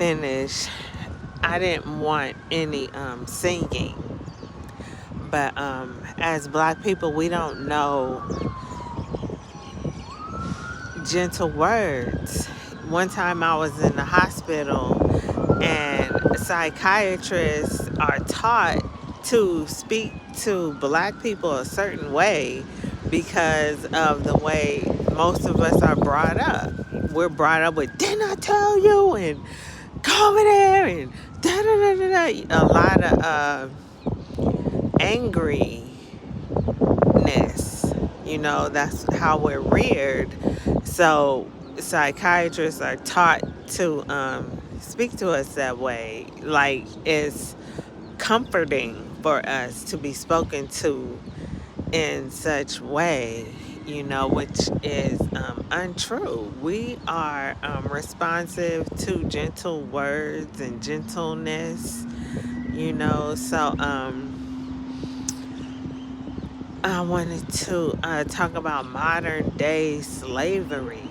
finish, I didn't want any singing. But as Black people, we don't know gentle words. One time I was in the hospital, and psychiatrists are taught to speak to Black people a certain way because of the way most of us are brought up. We're brought up with, didn't I tell you? And go over there and da da da da da. A lot of angriness. That's how we're reared. So psychiatrists are taught to speak to us that way. Like, it's comforting for us to be spoken to in such way, which is untrue. We are responsive to gentle words and gentleness, so I wanted to talk about modern day slavery.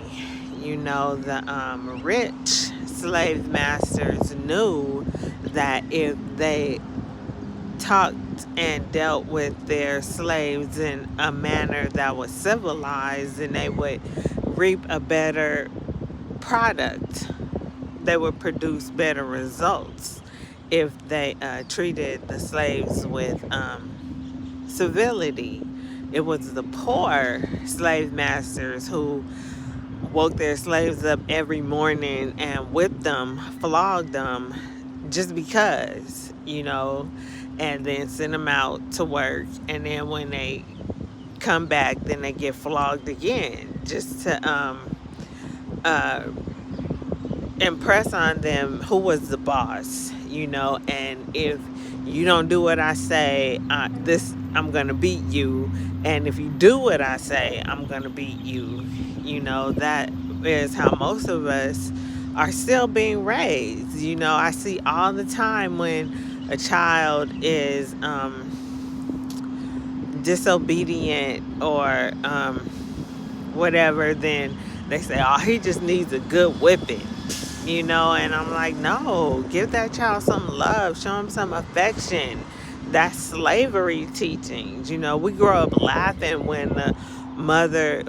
The rich slave masters knew that if they talked and dealt with their slaves in a manner that was civilized, then they would reap a better product. They would produce better results if they treated the slaves with civility. It was the poor slave masters who woke their slaves up every morning and whipped them, flogged them, just because, and then send them out to work. And then when they come back, then they get flogged again, just to uh, impress on them who was the boss, and if you don't do what I say, I'm gonna beat you, and if you do what I say, I'm gonna beat you. That is how most of us are still being raised. I see all the time when a child is disobedient or whatever, then they say, oh, he just needs a good whipping. And I'm like, no, give that child some love, show him some affection. That's slavery teachings. We grow up laughing when a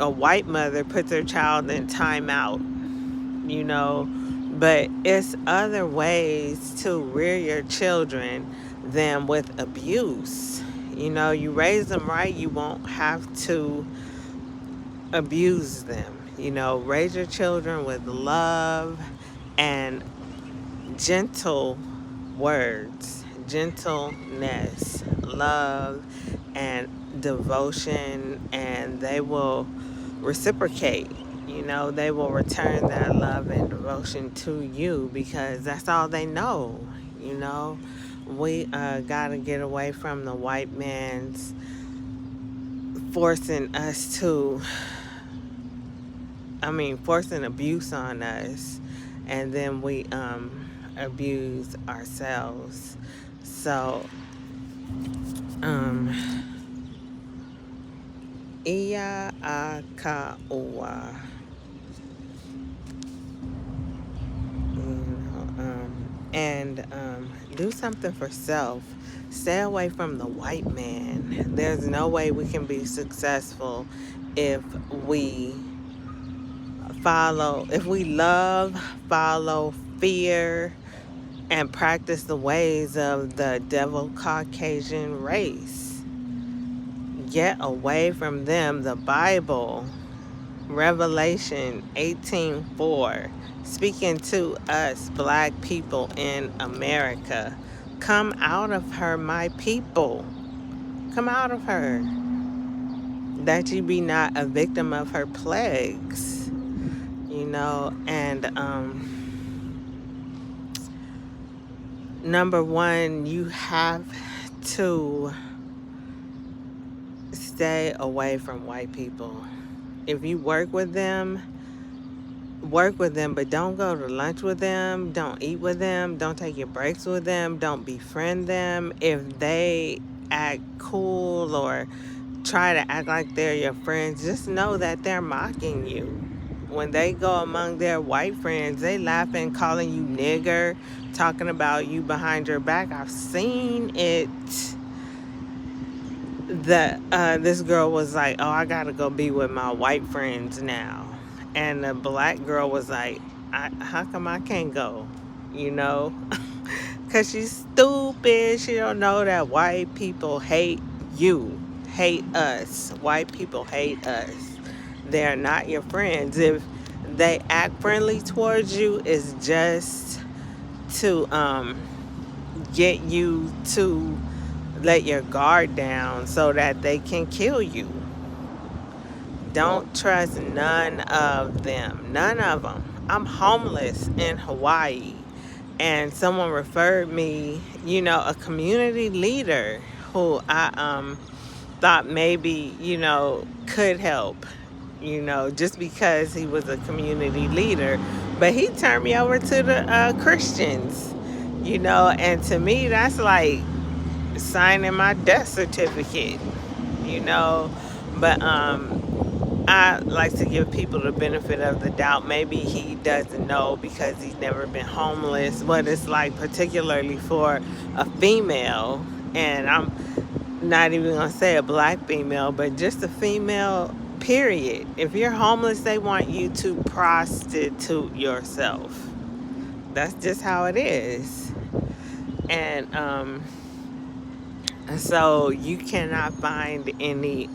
white mother puts her child in timeout, but it's other ways to rear your children than with abuse. You raise them right, you won't have to abuse them. Raise your children with love and gentle words, gentleness, love, and devotion, and they will reciprocate. They will return that love and devotion to you because that's all they know. We gotta get away from the white man's forcing abuse on us, and then we abuse ourselves. So Iya Akaua, and do something for self. Stay away from the white man. There's no way we can be successful if we love, follow, fear, and practice the ways of the devil Caucasian race. Get away from them. The Bible, Revelation 18:4, speaking to us Black people in America. Come out of her, my people. Come out of her, that ye be not a victim of her plagues. And number one, you have to stay away from white people. If you work with them, but don't go to lunch with them, don't eat with them, don't take your breaks with them, don't befriend them. If they act cool or try to act like they're your friends, just know that they're mocking you. when they go among their white friends, they laughing, calling you nigger, talking about you behind your back. I've seen it. That this girl was like, "Oh, I gotta go be with my white friends now," and the black girl was like, "How come I can't go?" You know, because she's stupid. She don't know that white people hate you, hate us. White people hate us. They're not your friends. If they act friendly towards you, it's just to get you to let your guard down so that they can kill you. Don't trust none of them. None of them. I'm homeless in Hawaii, and someone referred me, a community leader who I thought maybe, could help, just because he was a community leader. But he turned me over to the Christians, and to me, that's like signing my death certificate, you know. But I like to give people the benefit of the doubt. Maybe he doesn't know because he's never been homeless, what it's like, particularly for a female. And I'm not even gonna say a black female, but just a female, period. If you're homeless, they want you to prostitute yourself. That's just how it is. And so you cannot find any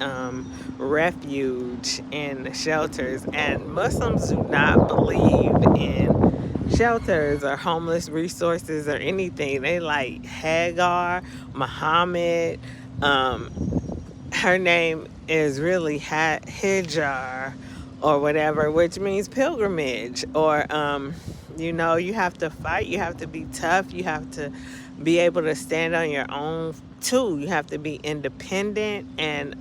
refuge in shelters, and Muslims do not believe in shelters or homeless resources or anything. They like Hagar, Muhammad. Her name is really Hijr or whatever, which means pilgrimage. Or you have to fight. You have to be tough. You have to be able to stand on your own too. You have to be independent and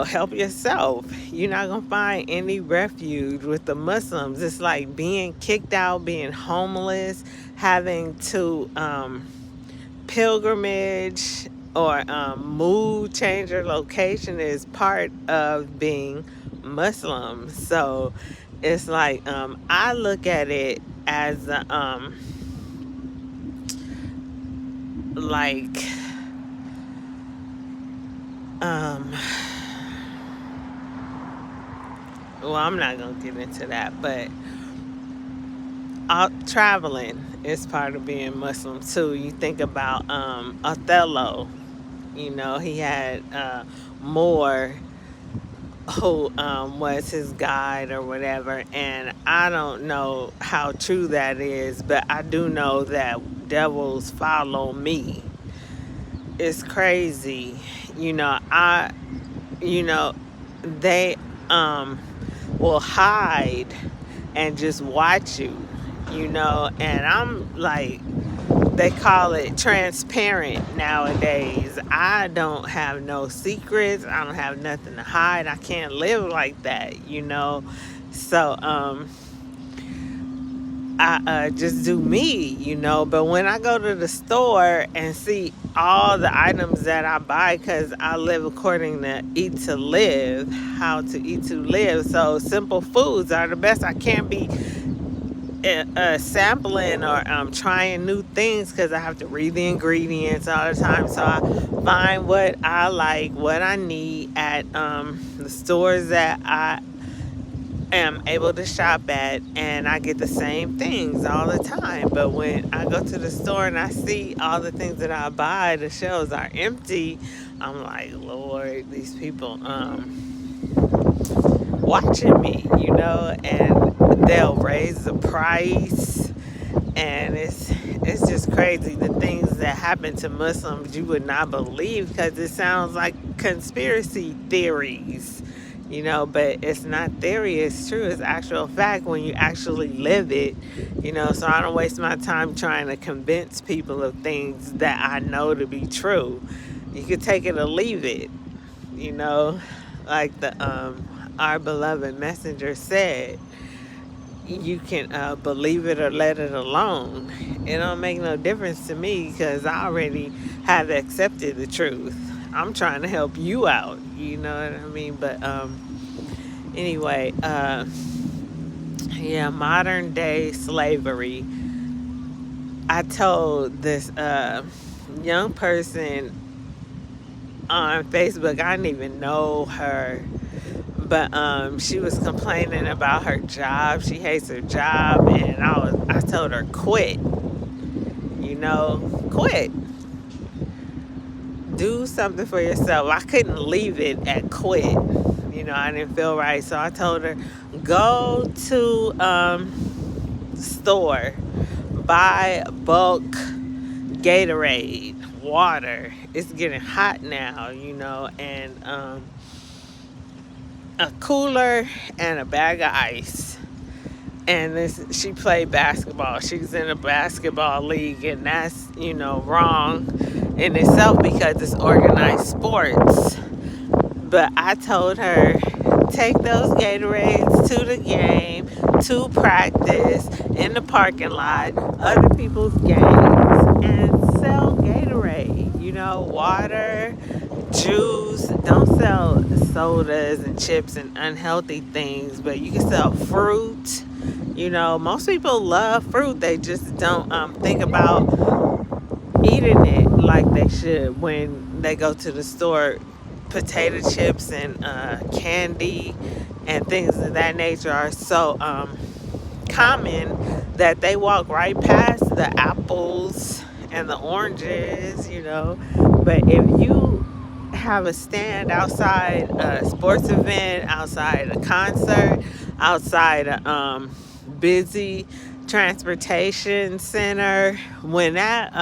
help yourself. You're not gonna find any refuge with the Muslims. It's like being kicked out, being homeless, having to pilgrimage or move, change your location is part of being Muslim. So it's like I look at it as like well, I'm not gonna get into that, but traveling is part of being Muslim too. You think about Othello. He had Moore who was his guide or whatever, and I don't know how true that is, but I do know that devils follow me. It's crazy. They will hide and just watch you, and I'm like, they call it transparent nowadays. I don't have no secrets. I don't have nothing to hide. I can't live like that, So I just do me, But when I go to the store and see all the items that I buy, because I live according to Eat to Live, how to eat to live. So simple foods are the best. I can't be sampling or trying new things because I have to read the ingredients all the time. So I find what I like, what I need at the stores that I am able to shop at, and I get the same things all the time. But when I go to the store and I see all the things that I buy, the shelves are empty, I'm like, Lord, these people watching me, and they'll raise the price, and it's just crazy. The things that happen to Muslims you would not believe, because it sounds like conspiracy theories, but it's not theory, it's true, it's actual fact when you actually live it, so I don't waste my time trying to convince people of things that I know to be true. You could take it or leave it, like our beloved messenger said, you can believe it or let it alone. It don't make no difference to me because I already have accepted the truth. I'm trying to help you out, you know what I mean? But Anyway, yeah, modern day slavery. I told this young person on Facebook, I didn't even know her, but she was complaining about her job. She hates her job, and I told her quit. Quit. Do something for yourself. I couldn't leave it at quit. I didn't feel right, so I told her go to store, buy bulk Gatorade, water. It's getting hot now, and a cooler and a bag of ice. And she played basketball. She's in a basketball league, and that's wrong in itself because it's organized sports. But I told her take those Gatorades to the game, to practice in the parking lot, other people's games, and sell Gatorade. Water, juice. Don't sell sodas and chips and unhealthy things, but you can sell fruit. Most people love fruit. They just don't think about eating it like they should when they go to the store. Potato chips and candy and things of that nature are so common that they walk right past the apples and the oranges. But if you have a stand outside a sports event, outside a concert, outside a busy transportation center, when that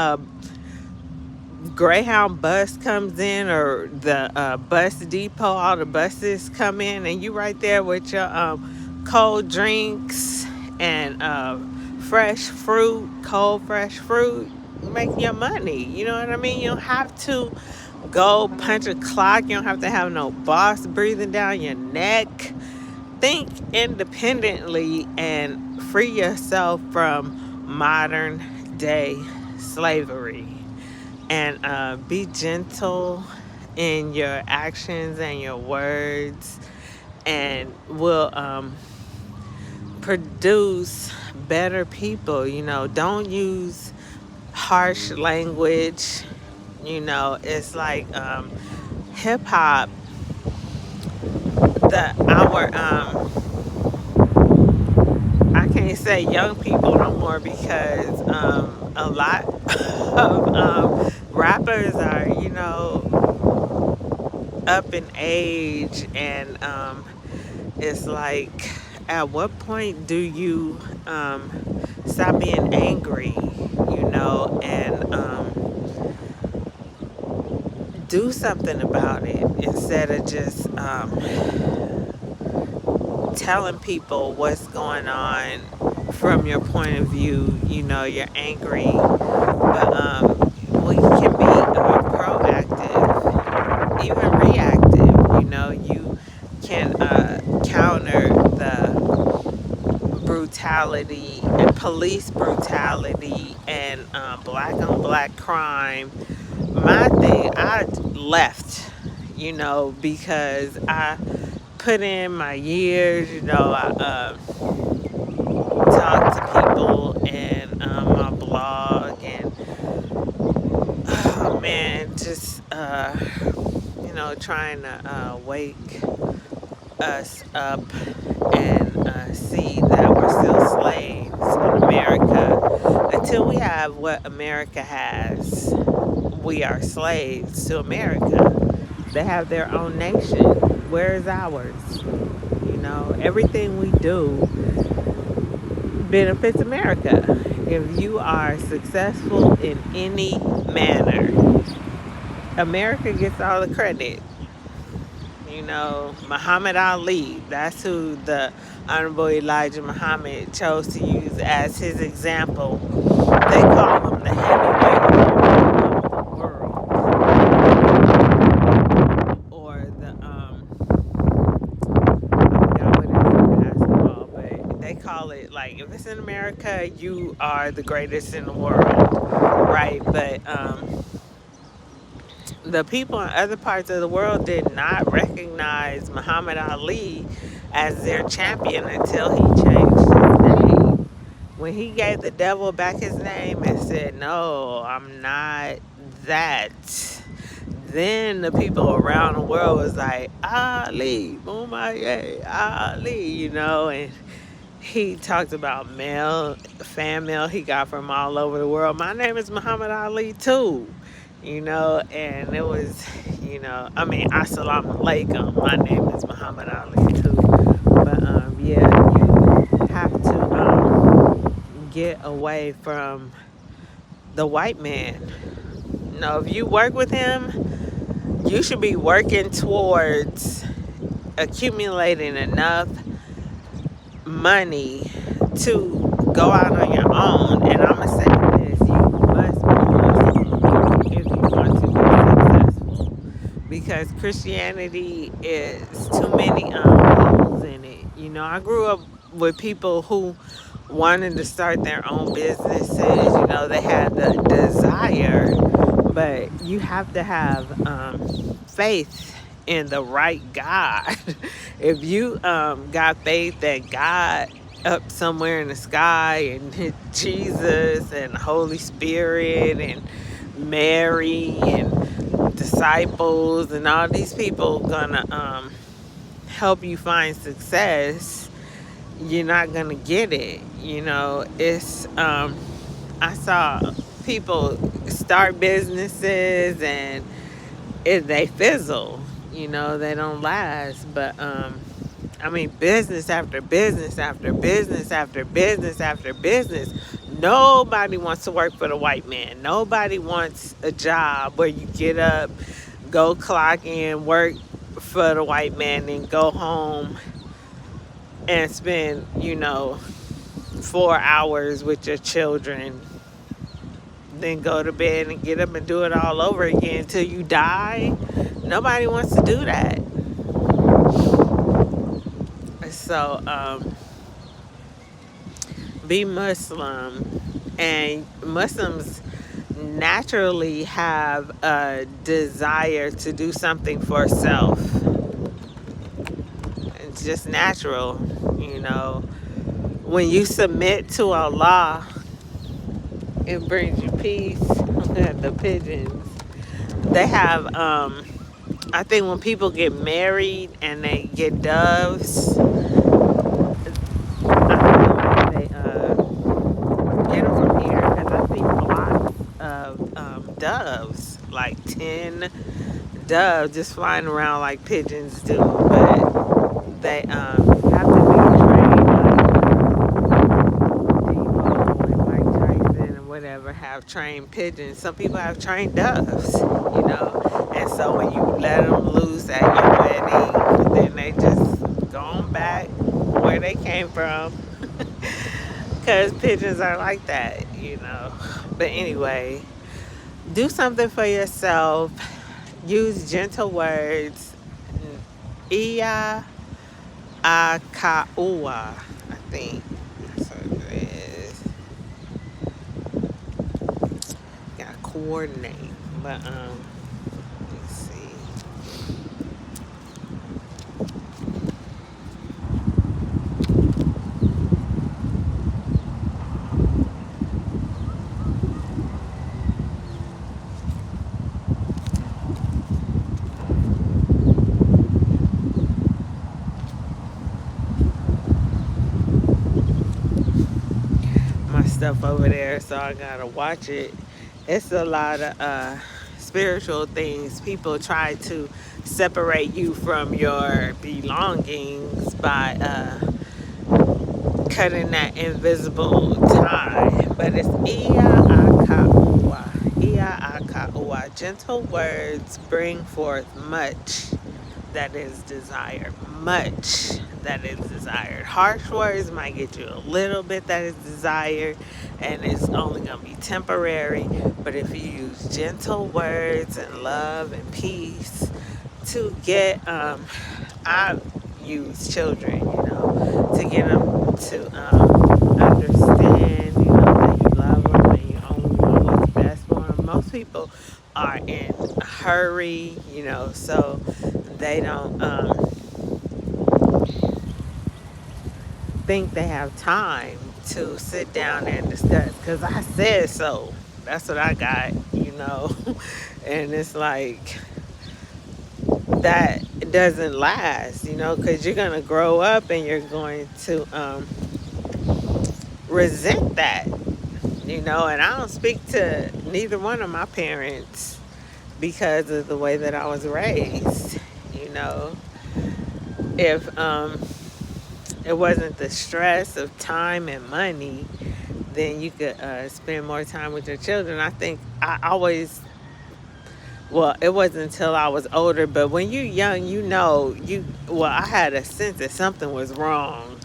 Greyhound bus comes in, or the bus depot, all the buses come in, and you right there with your cold drinks and fresh fruit, cold fresh fruit, make your money. You know what I mean? You don't have to go punch a clock. You don't have to have no boss breathing down your neck. Think independently and free yourself from modern day slavery. And be gentle in your actions and your words, and will produce better people. Don't use harsh language. It's like hip hop. I can't say young people no more because a lot of rappers are, up in age, and it's like, at what point do you stop being angry, and do something about it instead of just telling people what's going on from your point of view. You're angry, but we can be proactive, even reactive. You can counter the brutality and police brutality and black on black crime. My thing, I left, because I put in my years. I talk to people and my blog, and oh man, just trying to wake us up and see that we're still slaves in America. Until we have what America has, we are slaves to America. They have their own nation. Where is ours? Everything we do benefits America. If you are successful in any manner, America gets all the credit. Muhammad Ali, that's who the Honorable Elijah Muhammad chose to use as his example. They call him the heavyweight of the world. Or the, I forgot what it is in basketball, but they call it, like, if it's in America, you are the greatest in the world, right? But the people in other parts of the world did not recognize Muhammad Ali as their champion until he changed his name. When he gave the devil back his name and said, "No, I'm not that," then the people around the world was like, "Ali, Muhammad Ali," and he talked about fan mail he got from all over the world. My name is Muhammad Ali too, and it was, I mean, Assalamu alaikum. My name is Muhammad Ali too. But yeah, you have to get away from the white man. If you work with him, you should be working towards accumulating enough money to go out on your own. And I'm going to say this, you must be Muslim if you want to be successful. Because Christianity is too many holes in it. I grew up with people who wanted to start their own businesses. They had the desire, but you have to have faith in the right God. If you got faith that God up somewhere in the sky and Jesus and the Holy Spirit and Mary and disciples and all these people gonna help you find success, you're not gonna get it. It's I saw people start businesses and they fizzle. They don't last. But I mean, business after business after business after business after business. Nobody wants to work for the white man. Nobody wants a job where you get up, go clock in, work for the white man, and go home and spend 4 hours with your children, then go to bed and get up and do it all over again until you die. Nobody wants to do that. So be Muslim. And Muslims naturally have a desire to do something for self. It's just natural. When you submit to Allah, it brings you peace. The pigeons, they have I think when people get married and they get doves, I think they get them from here, because I see flocks of doves, like 10 doves just flying around like pigeons do. But they have to be trained, like Debo and Mike Tyson and whatever have trained pigeons. Some people have trained doves, and so when you let them loose at your wedding, then they just go on back where they came from. Because pigeons are like that. But anyway, do something for yourself. Use gentle words. Iya Akaua, I think that's what it is. Gotta coordinate. But let's see. My stuff over there, so I gotta watch it. It's a lot of spiritual things. People try to separate you from your belongings by cutting that invisible tie. But it's Iya Akaua. Iya Akaua. Gentle words bring forth much that is desired. Much that is desired. Harsh words might get you a little bit that is desired, and it's only going to be temporary. But if you use gentle words and love and peace to get, I use children, to get them to understand, that you love them and you only want what's best for them. Most people are in a hurry, you know, so they don't think they have time to sit down and discuss. Because I said so. That's what I got, you know. And it's like, that doesn't last, you know, because you're going to grow up and you're going to resent that, you know. And I don't speak to neither one of my parents because of the way that I was raised, you know. If it wasn't the stress of time and money, then you could spend more time with your children. I think I always, well, it wasn't until I was older, but when you're young, you know, well, I had a sense that something was wrong.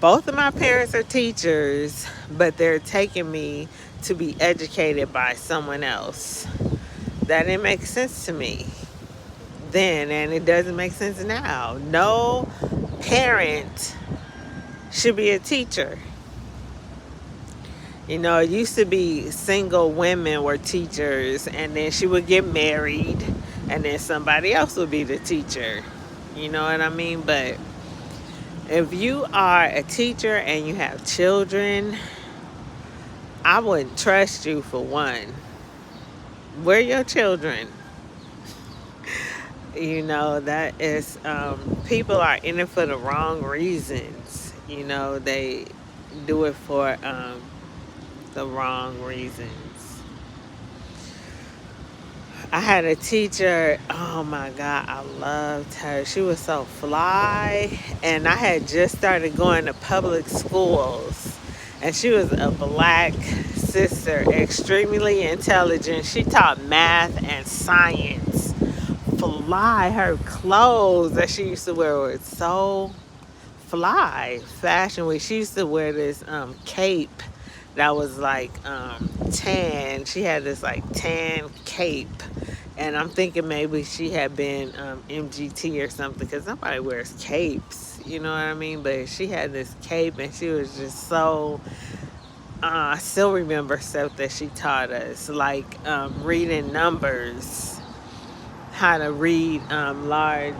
Both of my parents are teachers, but they're taking me to be educated by someone else. That didn't make sense to me then, and it doesn't make sense now. No parent should be a teacher. You know, it used to be single women were teachers, and then she would get married, and then somebody else would be the teacher. You know what I mean? But if you are a teacher and you have children, I wouldn't trust you for one. Where are your children? You know, that is, people are in it for the wrong reasons. You know, they do it for the wrong reasons. I had a teacher, oh my God, I loved her. She was so fly. And I had just started going to public schools. And she was a black sister, extremely intelligent. She taught math and science. Fly. Her clothes that she used to wear were so fly. Fashion week. She used to wear this cape that was like tan. She had this like tan cape, and I'm thinking maybe she had been MGT or something, because nobody wears capes, you know what I mean? But she had this cape, and she was just so. I still remember stuff that she taught us, like reading numbers, how to read large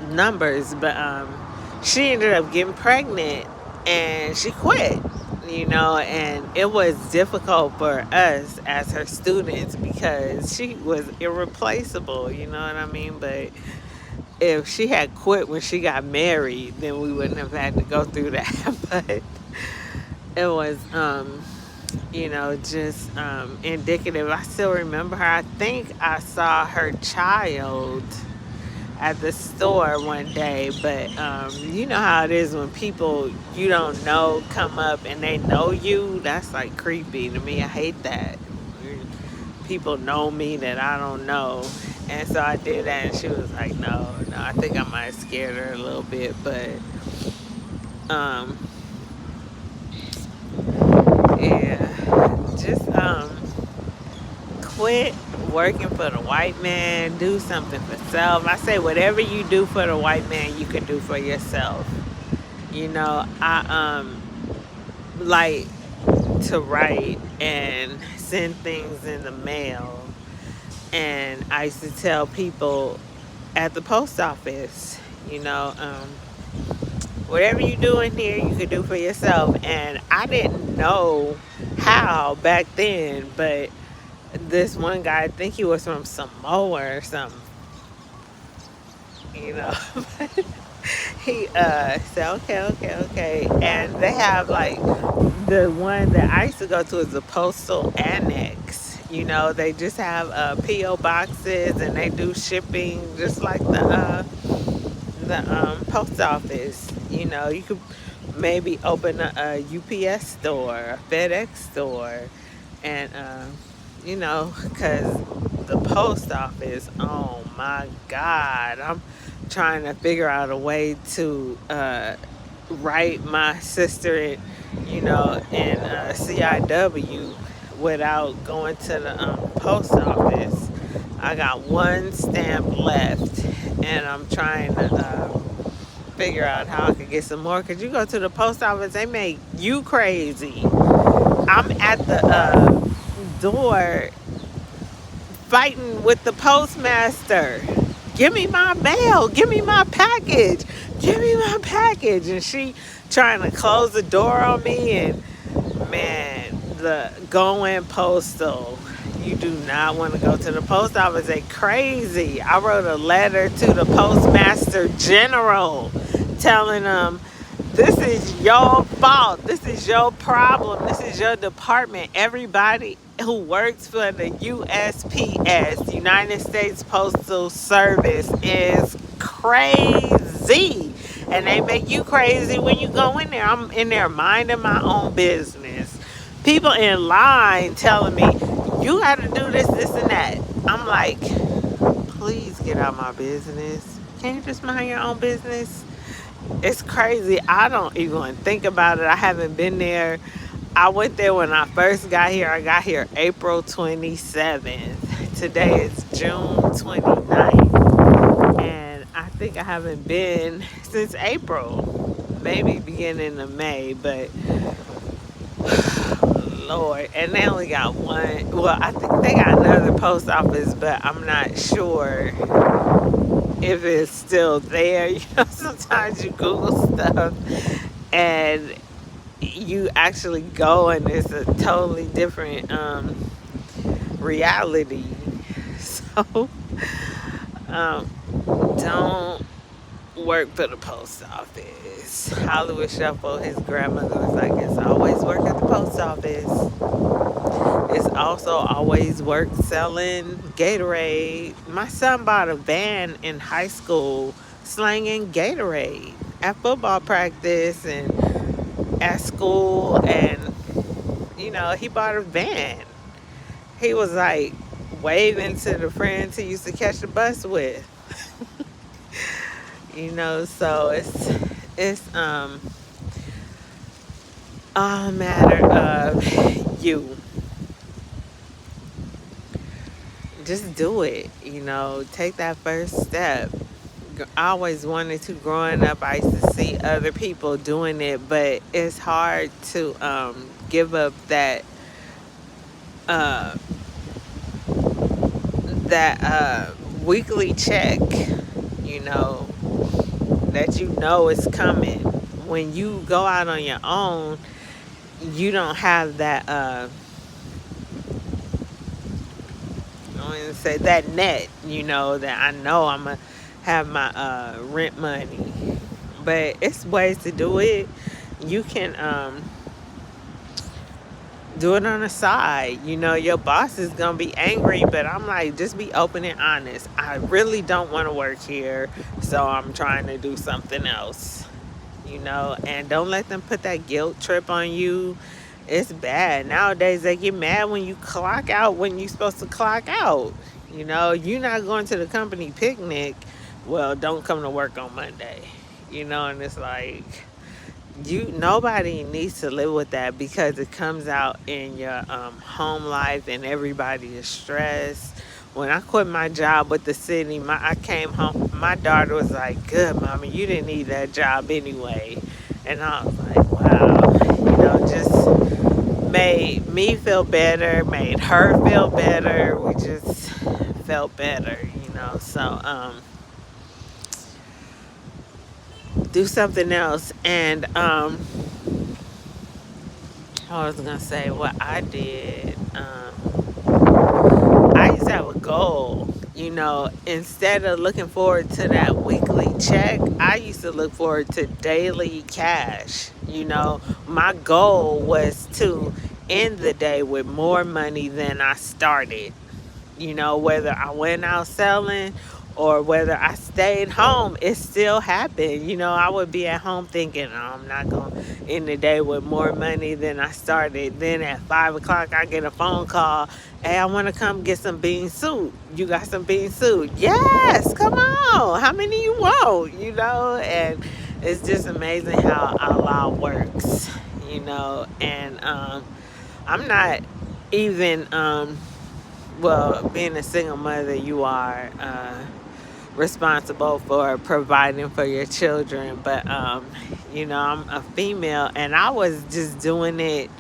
numbers, but she ended up getting pregnant and she quit, you know. And it was difficult for us as her students because she was irreplaceable, you know what I mean? But if she had quit when she got married, then we wouldn't have had to go through that. But it was you know, just indicative. I still remember her. I think I saw her child at the store one day, but you know how it is when people you don't know come up and they know you. That's like creepy to me. I hate that. People know me that I don't know. And so I did that, and she was like, no, I think I might have scared her a little bit, but yeah, just quit working for the white man. Do something for self. I say whatever you do for the white man, you can do for yourself. You know, I like to write and send things in the mail, and I used to tell people at the post office, you know, whatever you do in here, you can do for yourself. And I didn't know how back then, but this one guy, I think he was from Samoa or something, you know. He said, okay. And they have like the one that I used to go to is the postal annex. You know, they just have P.O. boxes, and they do shipping just like the post office. You know, you could maybe open a UPS store, a FedEx store, and you know, because the post office, oh my God, I'm trying to figure out a way to write my sister, you know, in CIW without going to the post office. I got one stamp left, and I'm trying to figure out how I could get some more. Because you go to the post office, they make you crazy. I'm at the door, fighting with the postmaster. Give me my mail. Give me my package. Give me my package. And she trying to close the door on me. And man, the going postal. You do not want to go to the post office. They crazy. I wrote a letter to the Postmaster General telling them, this is your fault. This is your problem. This is your department. Everybody who works for the USPS, United States Postal Service, is crazy. And they make you crazy when you go in there. I'm in there minding my own business. People in line telling me, you got to do this, this, and that. I'm like, please get out of my business. Can't you just mind your own business? It's crazy. I don't even think about it. I haven't been there. I went there when I first got here. I got here April 27th. Today is June 29th. And I think I haven't been since April. Maybe beginning of May, but Lord. And they only got one. Well, I think they got another post office, but I'm not sure if it's still there. You know, sometimes you Google stuff and you actually go and it's a totally different reality. So don't work for the post office. Hollywood Shuffle, his grandmother was like, it's always work at the post office. It's also always work selling Gatorade. My son bought a van in high school slanging Gatorade at football practice and at school. And, you know, he bought a van. He was like waving to the friends he used to catch the bus with. You know, so it's all a matter of you. Just do it, you know, take that first step. I always wanted to. Growing up, I used to see other people doing it, but it's hard to give up that weekly check, you know, that you know is coming. When you go out on your own, you don't have that I want to say that net, you know, that I know I'm gonna have my rent money. But it's ways to do it. You can do it on the side. You know, your boss is gonna be angry, but I'm like, just be open and honest. I really don't want to work here, so I'm trying to do something else. You know, and don't let them put that guilt trip on you. It's bad. Nowadays, they get mad when you clock out when you're supposed to clock out. You know, you're not going to the company picnic. Well, don't come to work on Monday. You know, and it's like, nobody needs to live with that, because it comes out in your home life and everybody is stressed. When I quit my job with the city, I came home. My daughter was like, good, mommy, you didn't need that job anyway. And I was like, wow, you know, just made me feel better, made her feel better. We just felt better, you know. So do something else. And I was gonna say what I did. I used to have a goal, you know, instead of looking forward to that weekly check, I used to look forward to daily cash. You know, my goal was to end the day with more money than I started. You know, whether I went out selling or whether I stayed home, it still happened. You know, I would be at home thinking, oh, I'm not going to end the day with more money than I started. Then at 5 o'clock, I get a phone call. Hey, I want to come get some bean soup. You got some bean soup? Yes, come on. How many you want? You know, and it's just amazing how Allah works, you know. And I'm not even, well, being a single mother, you are responsible for providing for your children. But, you know, I'm a female, and I was just doing it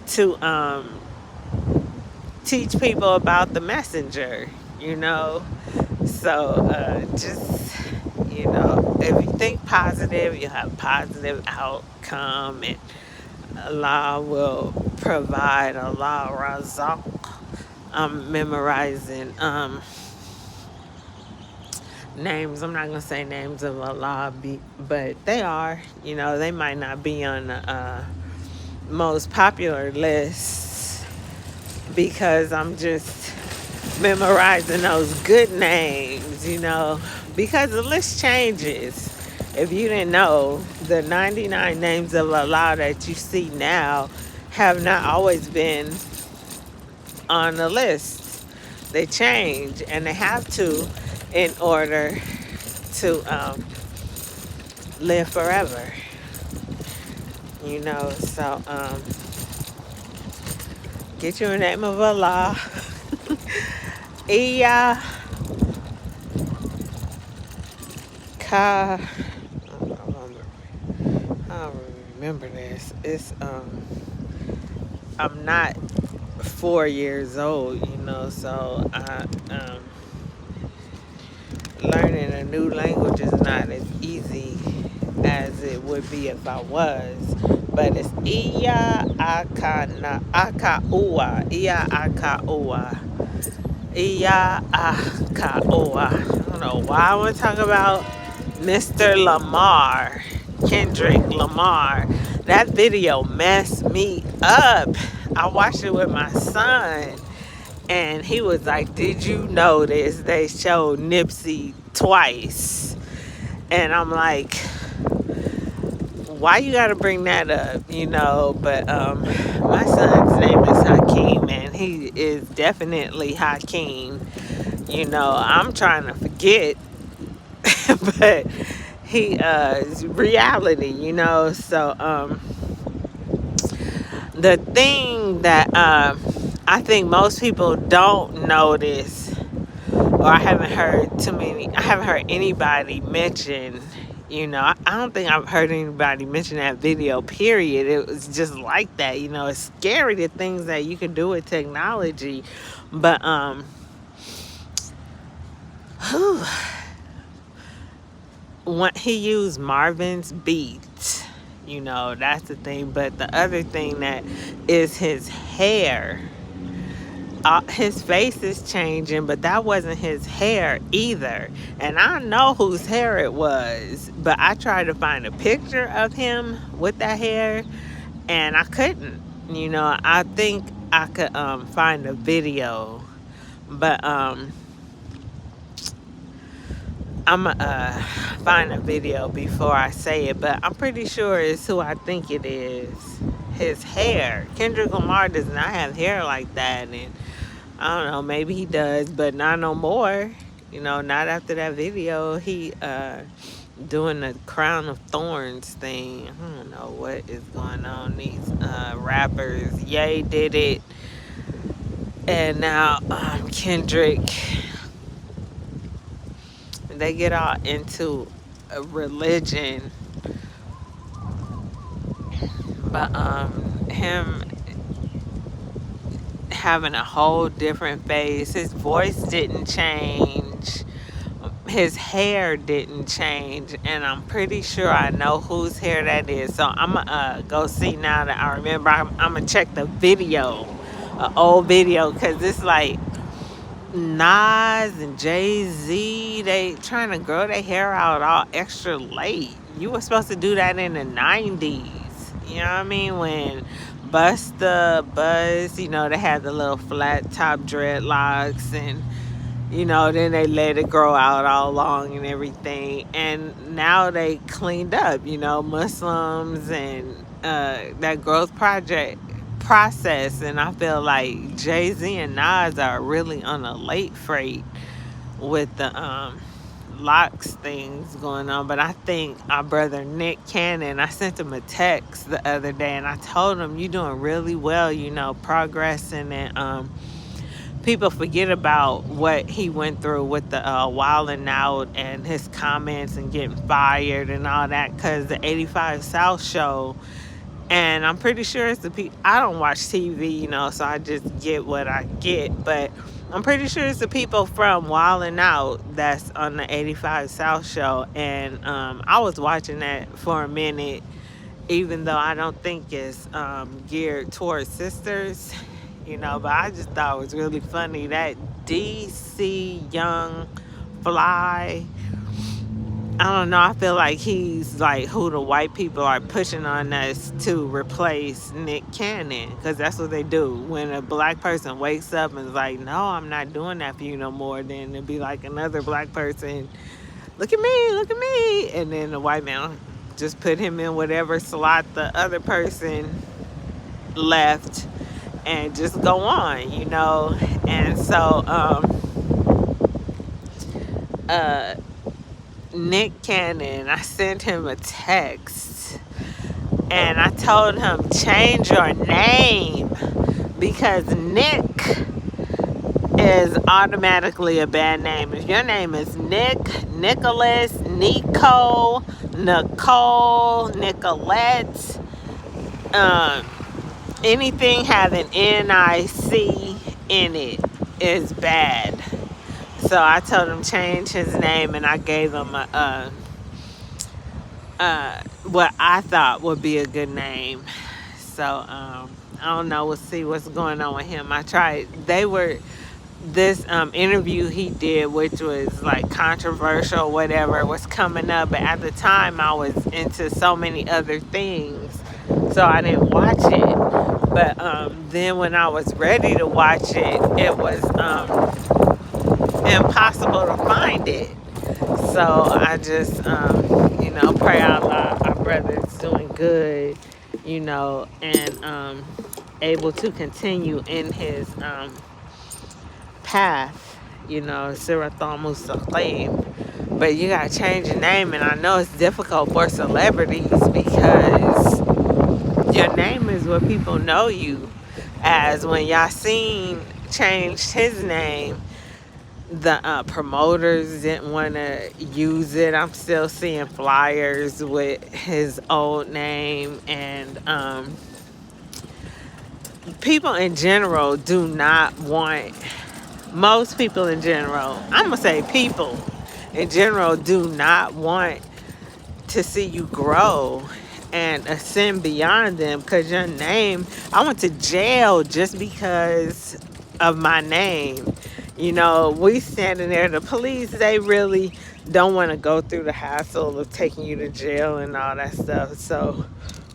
to teach people about the messenger, you know. So just, you know, if you think positive, you have positive outcome, and Allah will provide. Allah razaq. I'm memorizing names. I'm not gonna say names of Allah, but they are. You know, they might not be on the most popular lists because I'm just memorizing those good names. You know, because the list changes. If you didn't know, the 99 names of Allah that you see now have not always been on the list. They change, and they have to in order to live forever. You know, so get you a name of Allah. Iya Ka. I don't remember this. It's I'm not 4 years old, you know, so I learning a new language is not as easy as it would be if I was. But it's Iya Akana Akaua. Iya Akaua. Iya Akaua. I don't know why I want to talk about Mr. Lamar. Kendrick Lamar. That video messed me up. I watched it with my son. And he was like, did you notice they showed Nipsey twice? And I'm like, why you gotta bring that up, you know? But my son's name is Hakeem, and he is definitely Hakeem. You know, I'm trying to forget, but he is reality, you know? So the thing that I think most people don't notice, or I haven't heard anybody mention, you know, I don't think I've heard anybody mention that video, period. It was just like that, you know. It's scary, the things that you can do with technology. But when he used Marvin's beat, you know, that's the thing. But the other thing that is his hair. His face is changing, but that wasn't his hair either. And I know whose hair it was, but I tried to find a picture of him with that hair, and I couldn't. You know, I think I could find a video, but I'm gonna find a video before I say it. But I'm pretty sure it's who I think it is. His hair. Kendrick Lamar does not have hair like that, and I don't know, maybe he does, but not no more. You know, not after that video. He doing the Crown of Thorns thing. I don't know what is going on. These rappers, Ye did it, and now Kendrick. They get all into a religion, but him having a whole different face. His voice didn't change. His hair didn't change. And I'm pretty sure I know whose hair that is. So I'm going to go see now that I remember. I'm going to check the video, an old video, because it's like Nas and Jay-Z, they trying to grow their hair out all extra late. You were supposed to do that in the 90s. You know what I mean? When Busta Buzz, you know, they had the little flat top dreadlocks, and you know, then they let it grow out all long and everything. And now they cleaned up, you know, Muslims and that growth process. And I feel like Jay-Z and Nas are really on a late freight with the locks things going on. But I think our brother Nick Cannon, I sent him a text the other day, and I told him, you doing really well, you know, progressing. And people forget about what he went through with the wilding out and his comments and getting fired and all that, because the 85 South show And I'm pretty sure it's the people. I don't watch TV, so I just get what I get. But I'm pretty sure it's the people from Wildin' Out that's on the 85 South show. And I was watching that for a minute, even though I don't think it's geared towards sisters, but I just thought it was really funny that DC Young Fly. I don't know. I feel like he's like who the white people are pushing on us to replace Nick Cannon, because that's what they do. When a black person wakes up and is like, no, I'm not doing that for you no more, then it'd be like another black person, look at me. And then the white man just put him in whatever slot the other person left and just go on, And so, Nick Cannon, I sent him a text and I told him, change your name, because Nick is automatically a bad name. If your name is Nick, Nicholas, Nico, Nicole, Nicolette, anything having NIC in it is bad. So I told him change his name, and I gave him what I thought would be a good name. So I don't know. We'll see what's going on with him. This interview he did, which was like controversial, whatever, was coming up. But at the time, I was into so many other things, so I didn't watch it. But then when I was ready to watch it, it was impossible to find it. So I just, pray Allah, our brother's doing good, and able to continue in his path, Sirathal Mustaqim. But you gotta change your name, and I know it's difficult for celebrities because your name is what people know you as. When Yasin changed his name, the promoters didn't want to use it. I'm still seeing flyers with his old name, and people in general do not want, most people in general, I'm gonna say people in general do not want to see you grow and ascend beyond them, because your name, I went to jail just because of my name. We standing there, the police, they really don't want to go through the hassle of taking you to jail and all that stuff. So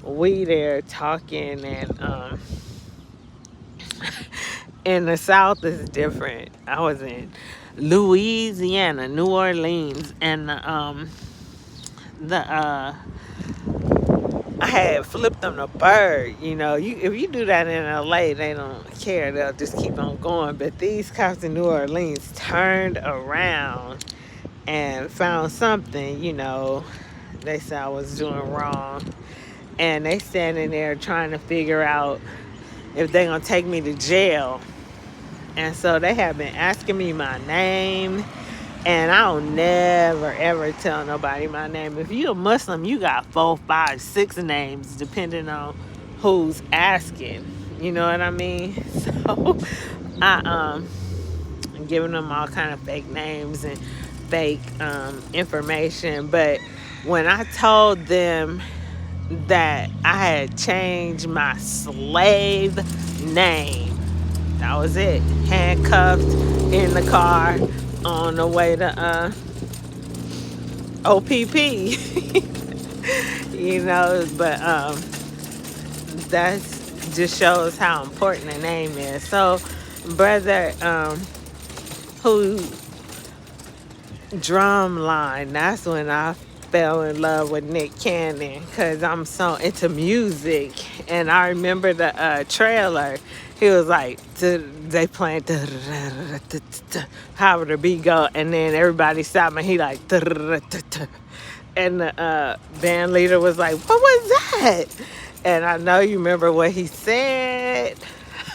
we there talking, and in the South is different. I was in Louisiana, New Orleans, and I had flipped them the bird. If you do that in LA, they don't care. They'll just keep on going. But these cops in New Orleans turned around and found something, they said I was doing wrong. And they standing there trying to figure out if they're going to take me to jail. And so they have been asking me my name. And I'll never, ever tell nobody my name. If you're a Muslim, you got 4, 5, 6 names, depending on who's asking. You know what I mean? So I'm giving them all kind of fake names and fake information. But when I told them that I had changed my slave name, that was it. Handcuffed in the car on the way to OPP. But that's just shows how important a name is. So brother who Drumline, that's when I fell in love with Nick Cannon, because I'm so into music. And I remember the trailer. He was like, they playing however the beat go, and then everybody stopped and he like, and the band leader was like, what was that? And I know you remember what he said.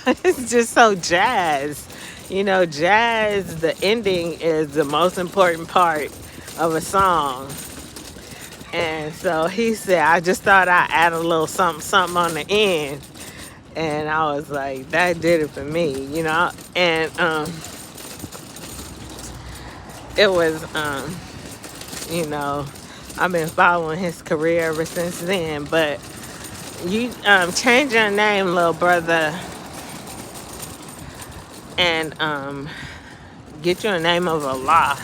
It's just so jazz. Jazz, the ending is the most important part of a song. And so he said, I just thought I'd add a little something, something on the end. And I was like, that did it for me, you know. And it was, you know, I've been following his career ever since then. But you change your name, little brother, and get you a name of Allah.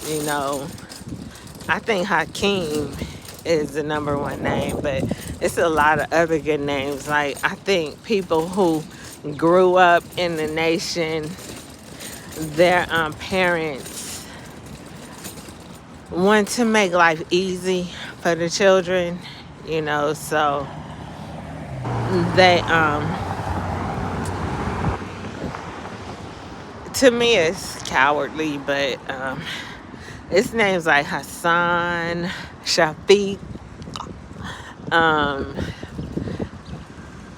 You know, I think Hakeem is the #1 name, but it's a lot of other good names. Like, I think people who grew up in the nation, their parents want to make life easy for the children, you know, so they to me it's cowardly, but it's names like Hassan, Shafiq,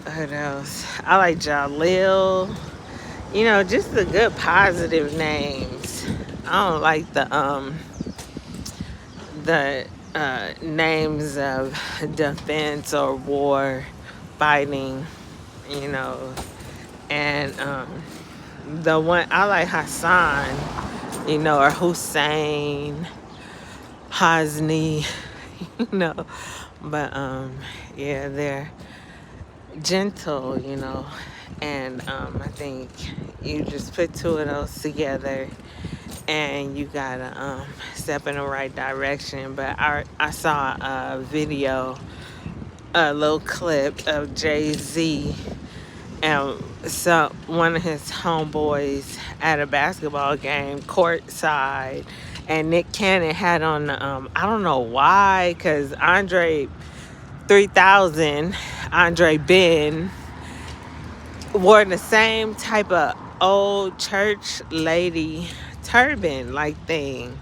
what else? I like Jalil. You know, just the good positive names. I don't like the names of defense or war fighting, you know. And the one I like, Hassan, you know, or Hussein, Hazni, you know. But yeah, they're gentle, you know. And I think you just put two of those together and you gotta step in the right direction. But I saw a video, a little clip of Jay-Z, and so one of his homeboys at a basketball game courtside, and Nick Cannon had on the I don't know why, because Andre 3000, Andre Ben, wore the same type of old church lady turban like thing.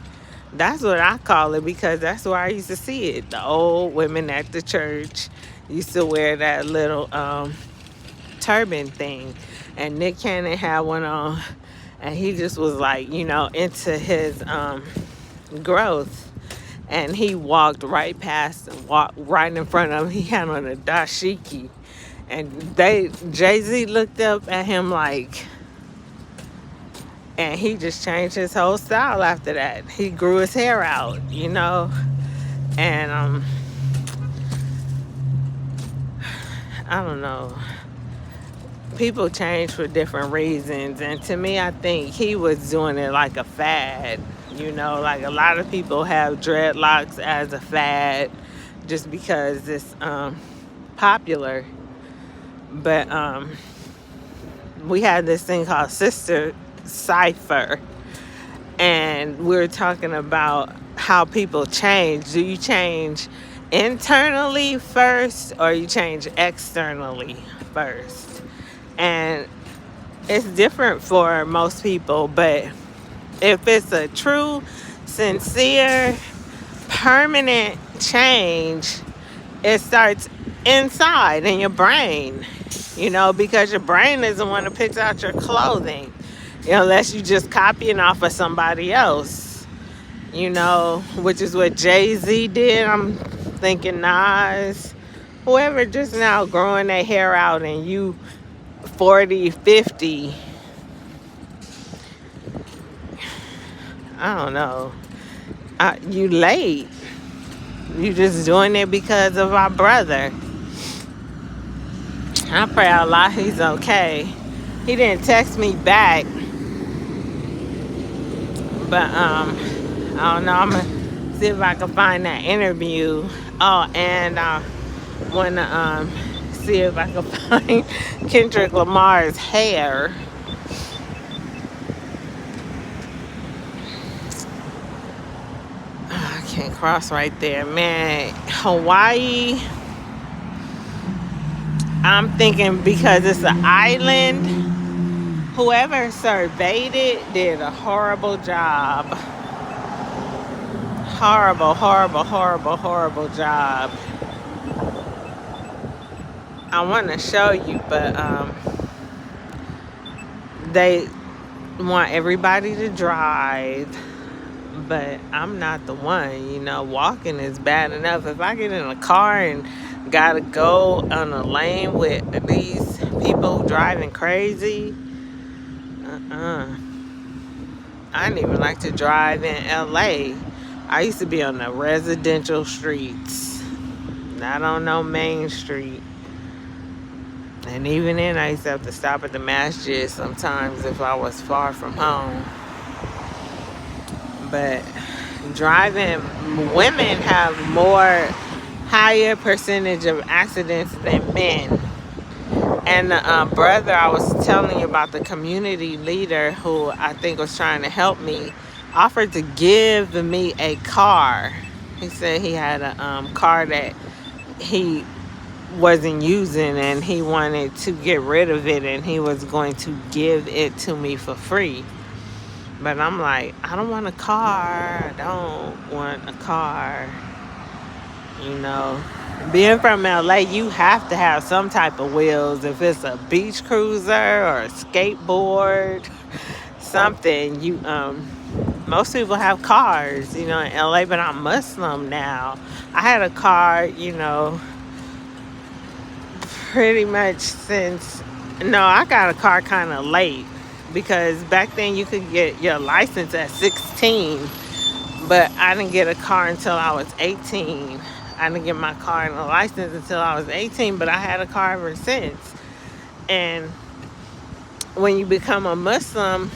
That's what I call it, because that's where I used to see it. The old women at the church used to wear that little turban thing. And Nick Cannon had one on, and he just was like, you know, into his growth. And he walked right past and walked right in front of him. He had on a dashiki. And Jay-Z looked up at him like, and he just changed his whole style after that. He grew his hair out, you know. And I don't know. People change for different reasons. And to me, I think he was doing it like a fad. You know, like a lot of people have dreadlocks as a fad just because it's popular. But we had this thing called Sister Cypher, and we were talking about how people change. Do you change internally first, or you change externally first? And it's different for most people, but if it's a true, sincere, permanent change, it starts inside in your brain, you know, because your brain is the one that picks out your clothing, you know, unless you just copying off of somebody else, you know, which is what Jay-Z did. I'm thinking Nas, whoever just now growing their hair out, and you 40, 50, I don't know, you late. You just doing it because of our brother. I pray Allah he's okay. He didn't text me back, but I don't know. I'm gonna see if I can find that interview. Oh, and I wanna see if I can find Kendrick Lamar's hair. I can't cross right there, man. Hawaii, I'm thinking because it's an island, whoever surveyed it did a horrible job. Horrible, horrible, horrible, horrible job. I want to show you, but they want everybody to drive but I'm not the one. Walking is bad enough. If I get in a car and gotta go on a lane with these people driving crazy, uh-uh. I didn't even like to drive in LA. I used to be on the residential streets, not on no main street. And even then, I used to have to stop at the masjid sometimes if I was far from home. But driving, women have higher percentage of accidents than men. And the brother I was telling you about, the community leader who I think was trying to help me, offered to give me a car. He said he had a car that he wasn't using and he wanted to get rid of it, and he was going to give it to me for free. But I'm like, I don't want a car. I don't want a car. Being from LA, you have to have some type of wheels. If it's a beach cruiser or a skateboard, something. Most people have cars, in LA, but I'm Muslim now. I had a car, pretty much since. No, I got a car kind of late, because back then you could get your license at 16, but I didn't get a car until I was 18. I didn't get my car and a license until I was 18, but I had a car ever since. And when you become a Muslim,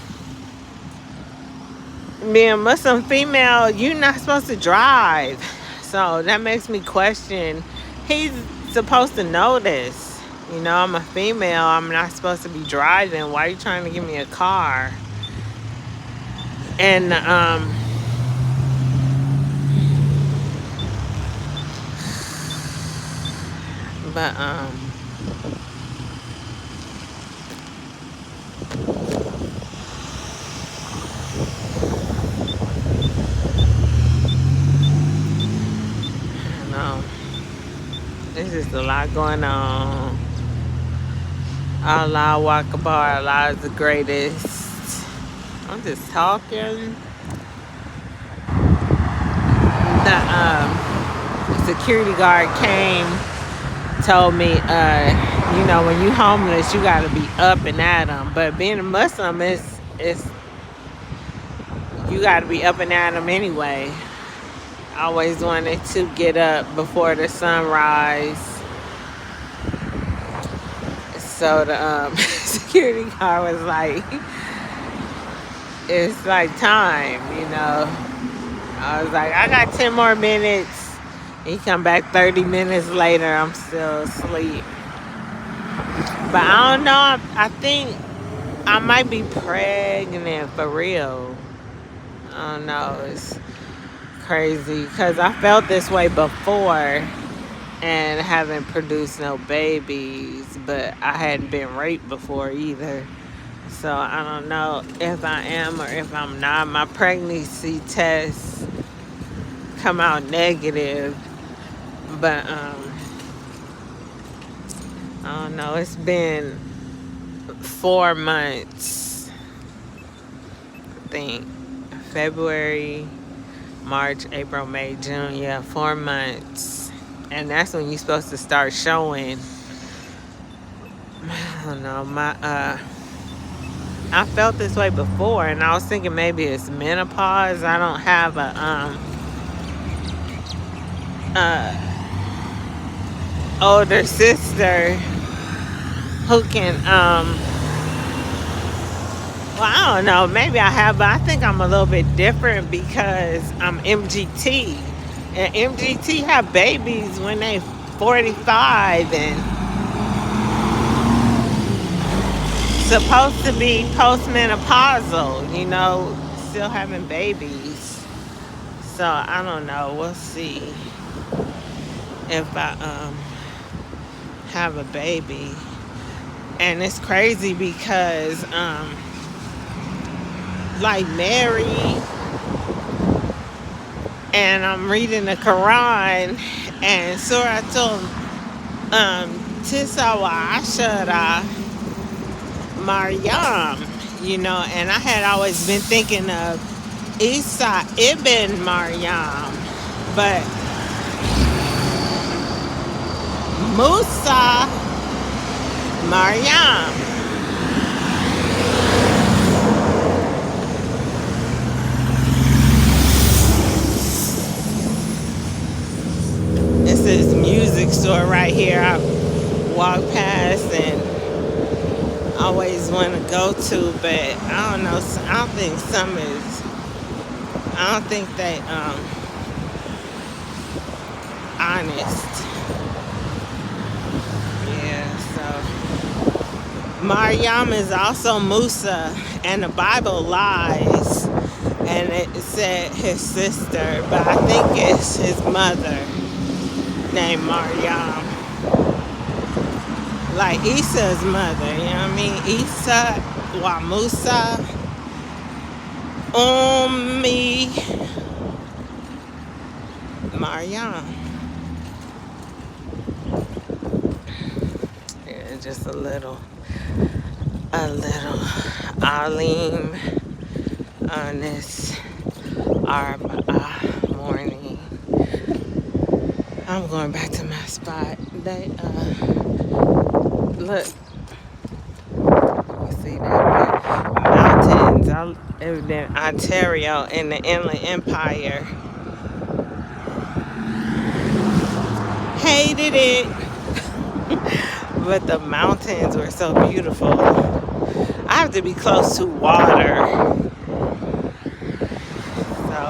being a Muslim female, you're not supposed to drive. So that makes me question, he's supposed to know this. I'm a female. I'm not supposed to be driving. Why are you trying to give me a car? And but no, there's just a lot going on. Allah Akbar, Allah is the greatest. I'm just talking. The security guard came, told me, when you homeless, you gotta be up and at 'em. But being a Muslim is you gotta be up and at 'em anyway. I always wanted to get up before the sunrise. So the security guard was like, it's like time, I was like, I got 10 more minutes. He come back 30 minutes later, I'm still asleep. But I don't know, I think I might be pregnant for real. I don't know, it's crazy because I felt this way before and haven't produced no babies, but I hadn't been raped before either. So I don't know if I am or if I'm not. My pregnancy tests come out negative, but I don't know. It's been 4 months, I think. February, March, April, May, June. Yeah, 4 months. And that's when you're supposed to start showing. I don't know. I felt this way before, and I was thinking maybe it's menopause. I don't have a older sister who can well, I don't know, maybe I have, but I think I'm a little bit different because I'm MGT, and MGT have babies when they 45 and supposed to be postmenopausal, still having babies. So I don't know, we'll see if I have a baby. And it's crazy because like Mary, and I'm reading the Quran and Suratul Tisa wa Ashara Maryam, and I had always been thinking of Isa ibn Maryam, but Musa Maryam. It's this music store right here. I walk past and always want to go to, but I don't know. I don't think some is. I don't think they honest. Yeah. So Maryam is also Musa, and the Bible lies, and it said his sister, but I think it's his mother named Maryam. Like Issa's mother, you know what I mean? Issa wa Musa Ummi Maryam. Yeah, just a little Alim on this Arba'ah morning. I'm going back to my spot. They look, you see that mountains. I lived in Ontario in the Inland Empire. Hated it, but the mountains were so beautiful. I have to be close to water, so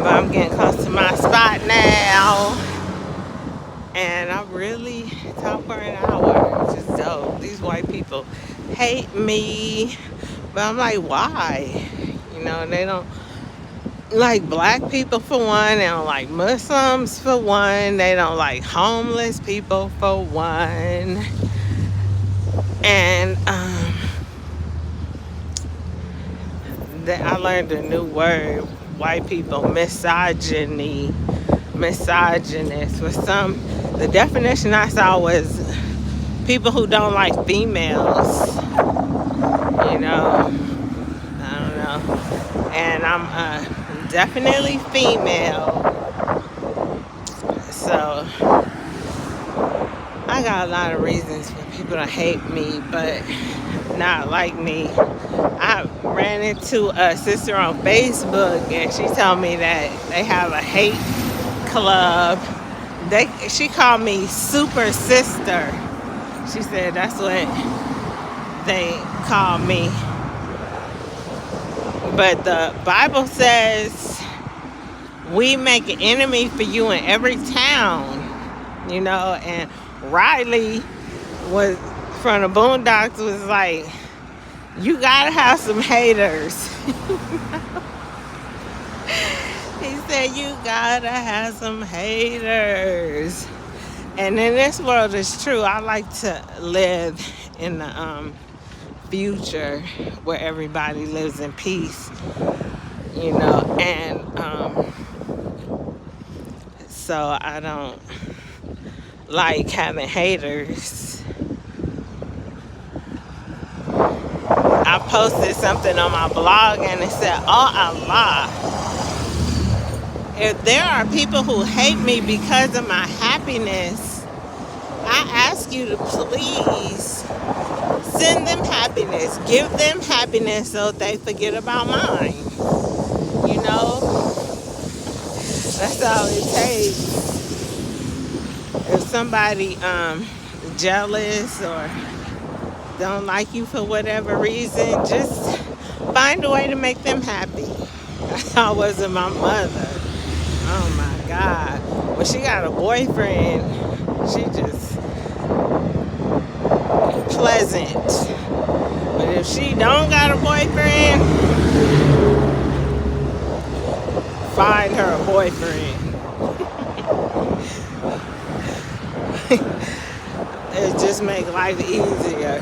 but I'm getting close to my spot now, and I'm really talk for an hour. It's just dope. These white people hate me, but I'm like, why? You know, they don't like black people for one. They don't like Muslims for one. They don't like homeless people for one. And I learned a new word. White people, misogyny, misogynist. For some, the definition I saw was people who don't like females. You know, I don't know. And I'm definitely female. So I got a lot of reasons for people to hate me, but not like me. I ran into a sister on Facebook, and she told me that they have a hate club. She called me Super Sister. She said that's what they call me. But the Bible says we make an enemy for you in every town, you know. And Riley was from the Boondocks was like, you gotta have some haters. He said you gotta have some haters. And in this world, it's true. I like to live in the future where everybody lives in peace, you know. And so I don't like having haters. I posted something on my blog and it said, oh Allah, if there are people who hate me because of my happiness, I ask you to please send them happiness. Give them happiness so they forget about mine. You know? That's all it takes. If somebody jealous or don't like you for whatever reason, just find a way to make them happy. I wasn't my mother. Oh my God. When she got a boyfriend, she just pleasant. But if she don't got a boyfriend, find her a boyfriend. It just make life easier.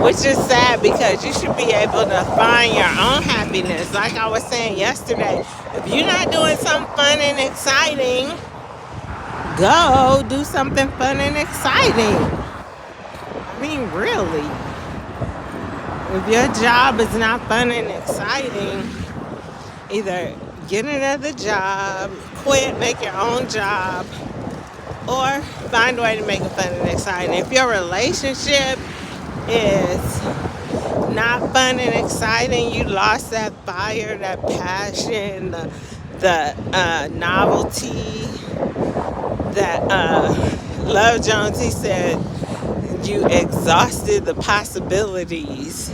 Which is sad because you should be able to find your own happiness. Like I was saying yesterday, if If you're not doing something fun and exciting, go do something fun and exciting. I mean, really. If your job is not fun and exciting, either get another job, quit, make your own job, or find a way to make it fun and exciting. If your relationship is not fun and exciting, you lost that fire, that passion, the novelty, that Love Jones, he said, you exhausted the possibilities,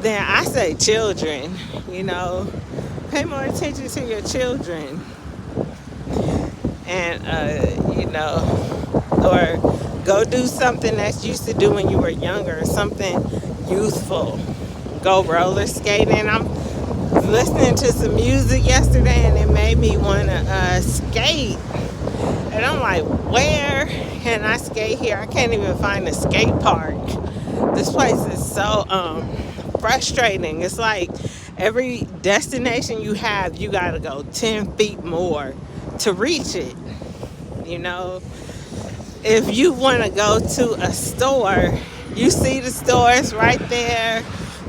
then I say children, pay more attention to your children. And, or go do something that you used to do when you were younger, something youthful. Go roller skating. I'm listening to some music yesterday and it made me want to skate. And I'm like, where can I skate here? I can't even find a skate park. This place is so frustrating. It's like every destination you have, you got to go 10 feet more to reach it. If you want to go to a store, you see the stores right there,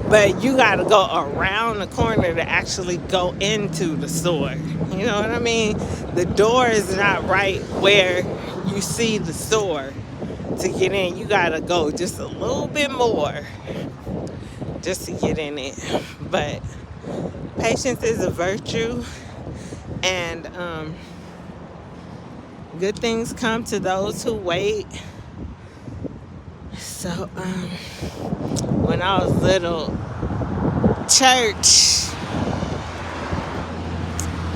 but you got to go around the corner to actually go into the store. You know what I mean? The door is not right where you see the store to get in. You got to go just a little bit more just to get in it. But patience is a virtue, and good things come to those who wait. So, when I was little, church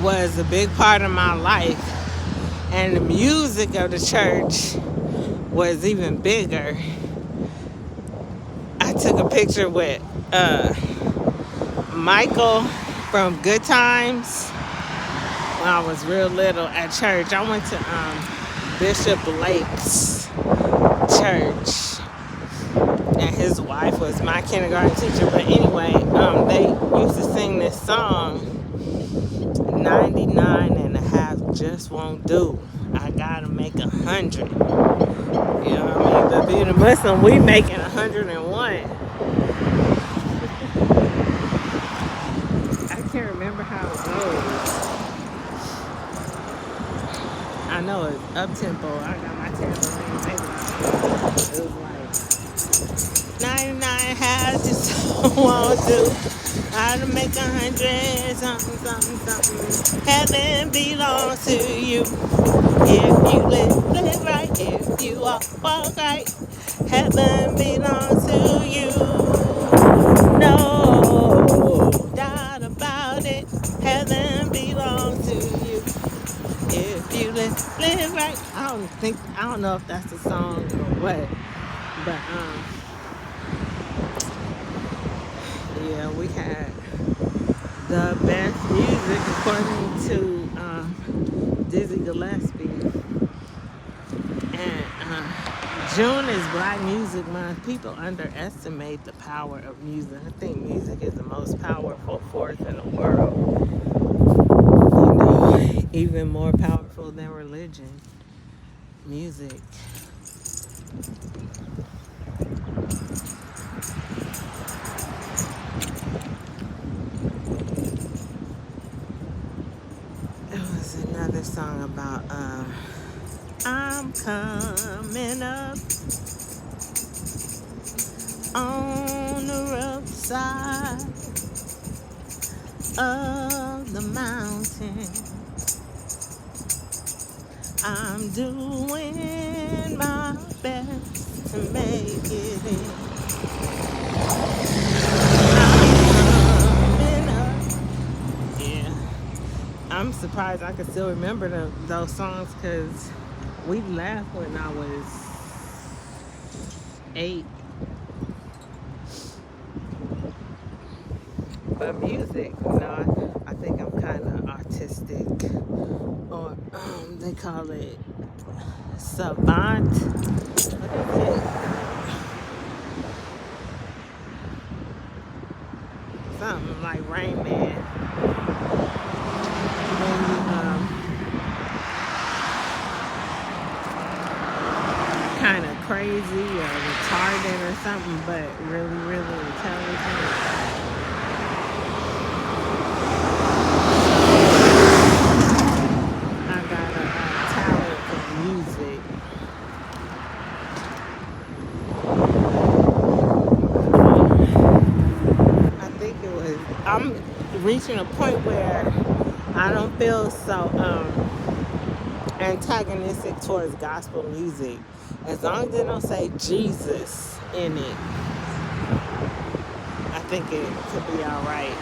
was a big part of my life, and the music of the church was even bigger. I took a picture with Michael from Good Times when I was real little at church. I went to Bishop Lake's church, and his wife was my kindergarten teacher. But anyway, they used to sing this song, 99 and a half just won't do. I gotta make 100. You know what I mean? But being a Muslim, we making 101. I can't remember how it goes. I know it's up tempo. I got my tambourine. It was like 99 has just won't do. How to make 100, something, something, something. Heaven belongs to you. If you live right, if you walk right, heaven belongs to you. No doubt about it. Heaven belongs to you. If you live right. I don't know if that's a song or what. But yeah, we had the best music according to Dizzy Gillespie. And June is Black Music Month. People underestimate the power of music. I think music is the most powerful force in the world. Even more powerful than religion. Music. There was another song about I'm coming up on the rough side of the mountain. I'm doing my best to make it in. I'm coming up. Yeah. I'm surprised I can still remember those songs because we laughed when I was 8. But music, I think I'm kind of artistic, or they call it savant. What is it? Something like Rain Man. crazy or retarded or something, but really, really intelligent. I got a talent for music. I think it was. I'm reaching a point where I don't feel so antagonistic towards gospel music. As long as they don't say Jesus in it, I think it could be all right.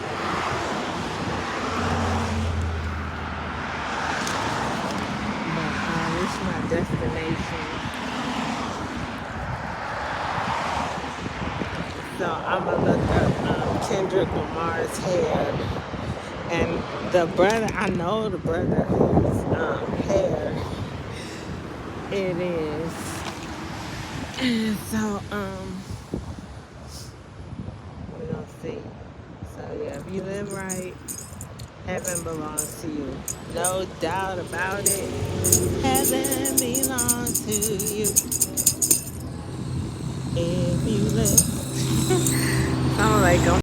But I reached my destination. So I'm gonna look up Kendrick Lamar's hair, and the brother I know the brother whose hair it is. And so we gonna see. So yeah, if you live right, heaven belongs to you. No doubt about it. Heaven belongs to you. If you live. Sound like